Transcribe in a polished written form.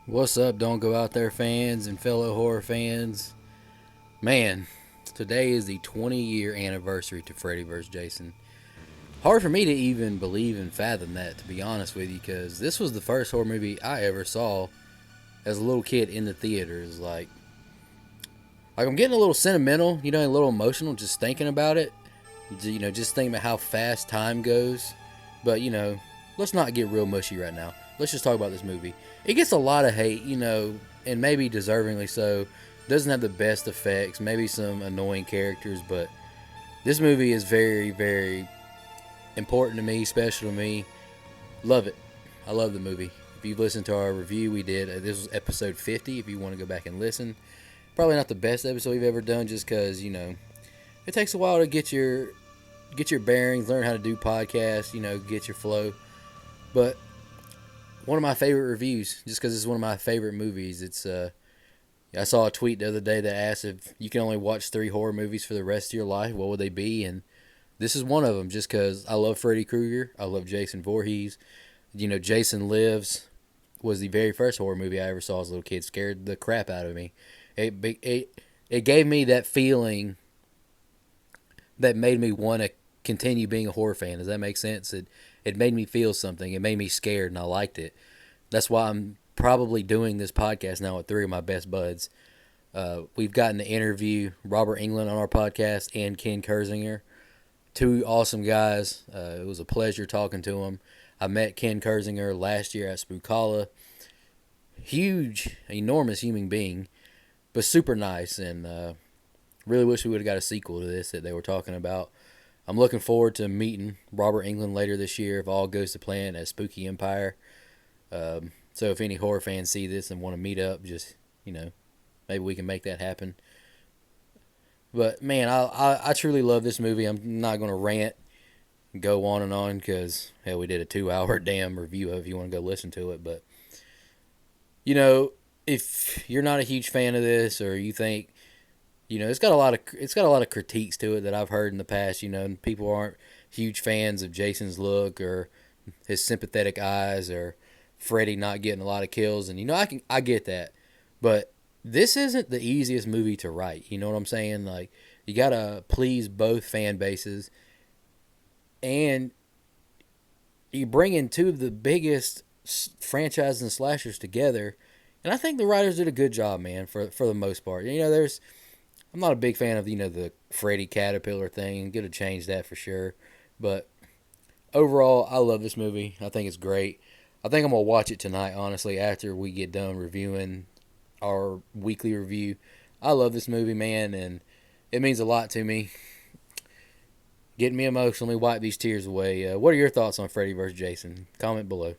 What's up, Don't Go Out There fans and fellow horror fans? Man, today is the 20-year anniversary to Freddy vs. Jason. Hard for me to even believe and fathom that, to be honest with you, because this was the first horror movie I ever saw as a little kid in the theaters. Like I'm getting a little sentimental, a little emotional just thinking about it. Just thinking about how fast time goes. But, let's not get real mushy right now. Let's just talk about this movie. It gets a lot of hate, and maybe deservingly so. Doesn't have the best effects, maybe some annoying characters, but this movie is very, very important to me, special to me. Love it. I love the movie. If you've listened to our review, we did. This was episode 50. If you want to go back and listen, probably not the best episode we've ever done, just because it takes a while to get your bearings, learn how to do podcasts, get your flow. But one of my favorite reviews, just because it's one of my favorite movies. I saw a tweet the other day that asked if you can only watch 3 horror movies for the rest of your life, what would they be? And this is one of them, just because I love Freddy Krueger, I love Jason Voorhees. Jason Lives was the very first horror movie I ever saw as a little kid. Scared the crap out of me. It gave me that feeling that made me want to continue being a horror fan. Does that make sense? It made me feel something. It made me scared, and I liked it. That's why I'm probably doing this podcast now with 3 of my best buds. We've gotten to interview Robert England on our podcast and Ken Kersinger, 2 awesome guys. It was a pleasure talking to them. I met Ken Kersinger last year at Spookala. Huge, enormous human being, but super nice, and really wish we would have got a sequel to this that they were talking about. I'm looking forward to meeting Robert England later this year if all goes to plan at Spooky Empire. So if any horror fans see this and want to meet up, just, maybe we can make that happen. But man, I truly love this movie. I'm not going to rant and go on and on because, hell, we did a 2 hour damn review of it if you want to go listen to it. But, you know, if you're not a huge fan of this or you think, it's got a lot of critiques to it that I've heard in the past. And people aren't huge fans of Jason's look or his sympathetic eyes or Freddy not getting a lot of kills. And I get that, but this isn't the easiest movie to write. You know what I'm saying? Like, you gotta please both fan bases, and you bring in 2 of the biggest franchises and slashers together. And I think the writers did a good job, man, for the most part. I'm not a big fan of the Freddy Caterpillar thing. Got to change that for sure. But overall, I love this movie. I think it's great. I think I'm gonna watch it tonight. Honestly, after we get done reviewing our weekly review, I love this movie, man, and it means a lot to me. Getting me emotional. Let me wipe these tears away. What are your thoughts on Freddy vs. Jason? Comment below.